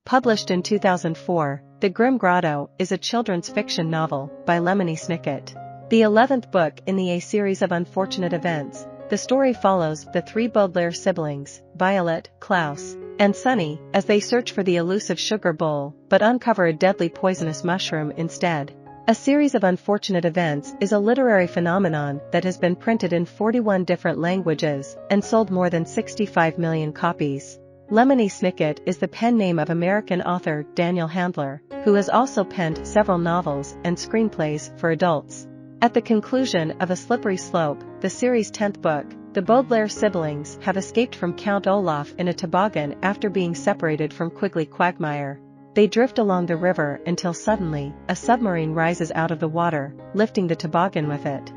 Published in 2004, The Grim Grotto is a children's fiction novel by Lemony Snicket. The 11th book in the A series of unfortunate events, the story follows the three Baudelaire siblings, Violet, Klaus, and Sunny, as they search for the elusive sugar bowl but uncover a deadly poisonous mushroom instead. A series of unfortunate events is a literary phenomenon that has been printed in 41 different languages and sold more than 65 million copies. Lemony Snicket is the pen name of American author Daniel Handler, who has also penned several novels and screenplays for adults. At the conclusion of A Slippery Slope, the series' 10th book, the Baudelaire siblings have escaped from Count Olaf in a toboggan after being separated from Queequeg. They drift along the river until suddenly, a submarine rises out of the water, lifting the toboggan with it.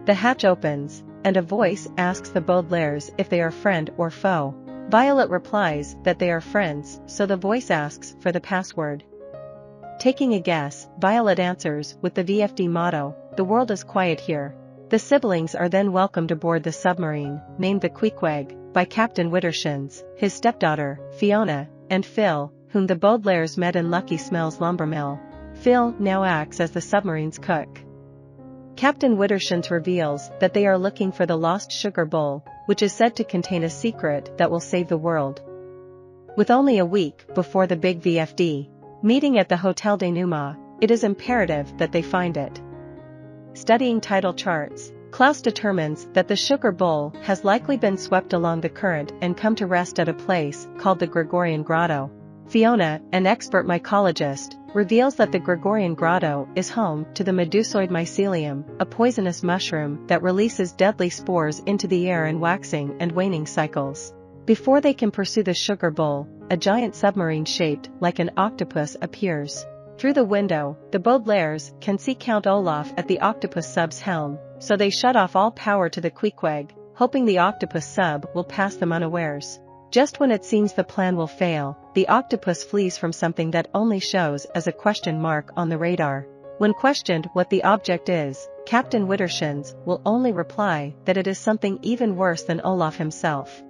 The hatch opens, and a voice asks the Baudelaires if they are friend or foe. Violet replies that they are friends, so the voice asks for the password. Taking a guess, Violet answers with the VFD motto, "The world is quiet here." The siblings are then welcomed aboard the submarine, named the Queequeg, by Captain Widdershins, his stepdaughter, Fiona, and Phil, whom the Baudelaires met in Lucky Smell's lumber mill. Phil now acts as the submarine's cook. Captain Widdershins reveals that they are looking for the lost sugar bowl, which is said to contain a secret that will save the world. With only a week before the big VFD meeting at the Hotel Denouement, it is imperative that they find it. Studying title charts, Klaus determines that the sugar bowl has likely been swept along the current and come to rest at a place called the Gregorian Grotto. Fiona, an expert mycologist, reveals that the Gregorian Grotto is home to the medusoid mycelium, a poisonous mushroom that releases deadly spores into the air in waxing and waning cycles. Before they can pursue the sugar bowl, a giant submarine shaped like an octopus appears. Through the window, the Baudelaires can see Count Olaf at the Octopus Sub's helm, so they shut off all power to the Queequeg, hoping the Octopus Sub will pass them unawares. Just when it seems the plan will fail, the octopus flees from something that only shows as a question mark on the radar. When questioned what the object is, Captain Widdershins will only reply that it is something even worse than Olaf himself.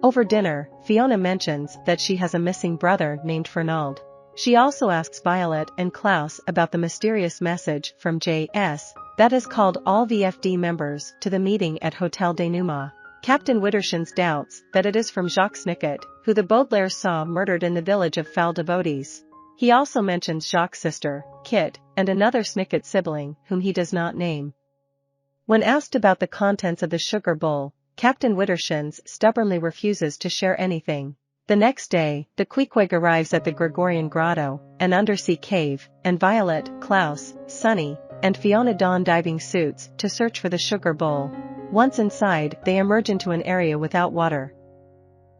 Over dinner, Fiona mentions that she has a missing brother named Fernald. She also asks Violet and Klaus about the mysterious message from J.S. that has called all VFD members to the meeting at Hotel Denouement. Captain Widdershins doubts that it is from Jacques Snicket, who the Baudelaires saw murdered in the village of Foul Devotees. He also mentions Jacques' sister, Kit, and another Snicket sibling whom he does not name. When asked about the contents of the sugar bowl, Captain Widdershins stubbornly refuses to share anything. The next day, the Queequeg arrives at the Gregorian Grotto, an undersea cave, and Violet, Klaus, Sunny, and Fiona don diving suits to search for the sugar bowl. Once inside, they emerge into an area without water.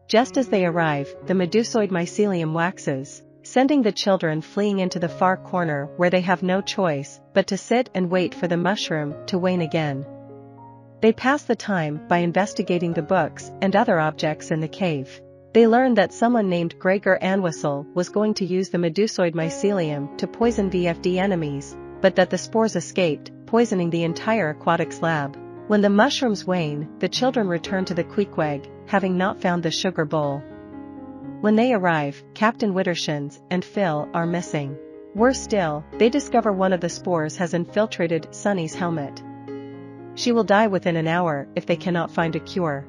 Just as they arrive, the medusoid mycelium waxes, sending the children fleeing into the far corner where they have no choice but to sit and wait for the mushroom to wane again. They pass the time by investigating the books and other objects in the cave. They learn that someone named Gregorian Grotto was going to use the medusoid mycelium to poison VFD enemies, but that the spores escaped, poisoning the entire aquatics lab. When the mushrooms wane, the children return to the Queequeg, having not found the sugar bowl. When they arrive, Captain Widdershins and Phil are missing. Worse still, they discover one of the spores has infiltrated Sunny's helmet. She will die within an hour if they cannot find a cure.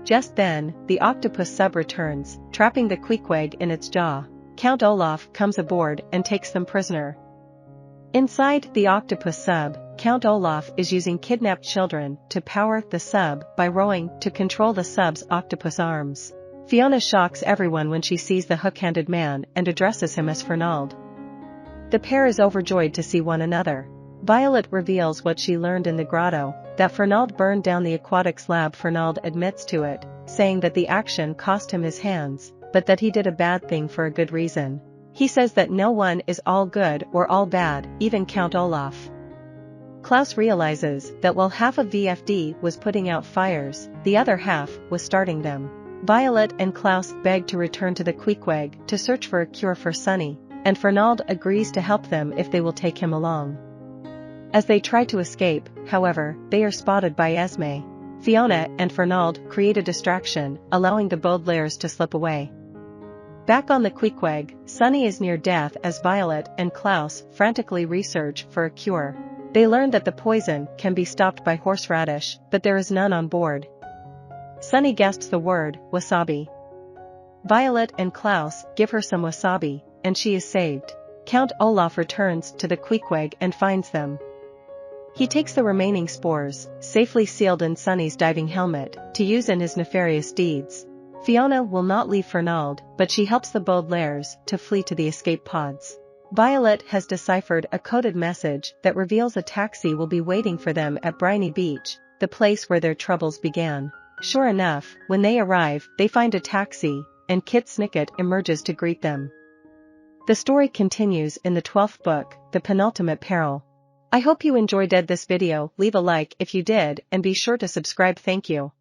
Just then, the Octopus Sub returns, trapping the Queequeg in its jaw. Count Olaf comes aboard and takes them prisoner. Inside the Octopus Sub, Count Olaf is using kidnapped children to power the sub by rowing to control the sub's octopus arms. Fiona shocks everyone when she sees the hook-handed man and addresses him as Fernald. The pair is overjoyed to see one another. Violet reveals what she learned in the grotto, that Fernald burned down the aquatics lab. Fernald admits to it, saying that the action cost him his hands, but that he did a bad thing for a good reason. He says that no one is all good or all bad, even Count Olaf. Klaus realizes that while half of VFD was putting out fires, the other half was starting them. Violet and Klaus beg to return to the Queequeg to search for a cure for Sunny, and Fernald agrees to help them if they will take him along. As they try to escape, however, they are spotted by Esme. Fiona and Fernald create a distraction, allowing the Baudelaires to slip away. Back on the Queequeg, Sunny is near death as Violet and Klaus frantically research for a cure. They learn that the poison can be stopped by horseradish, but there is none on board. Sunny guesses the word, wasabi. Violet and Klaus give her some wasabi, and she is saved. Count Olaf returns to the Queequeg and finds them. He takes the remaining spores, safely sealed in Sunny's diving helmet, to use in his nefarious deeds. Fiona will not leave Fernald, but she helps the Baudelaires to flee to the escape pods. Violet has deciphered a coded message that reveals a taxi will be waiting for them at Briny Beach, the place where their troubles began. Sure enough, when they arrive, they find a taxi, and Kit Snicket emerges to greet them. The story continues in the 12th book, The Penultimate Peril. I hope you enjoyed this video. Leave a like if you did, and be sure to subscribe. Thank you.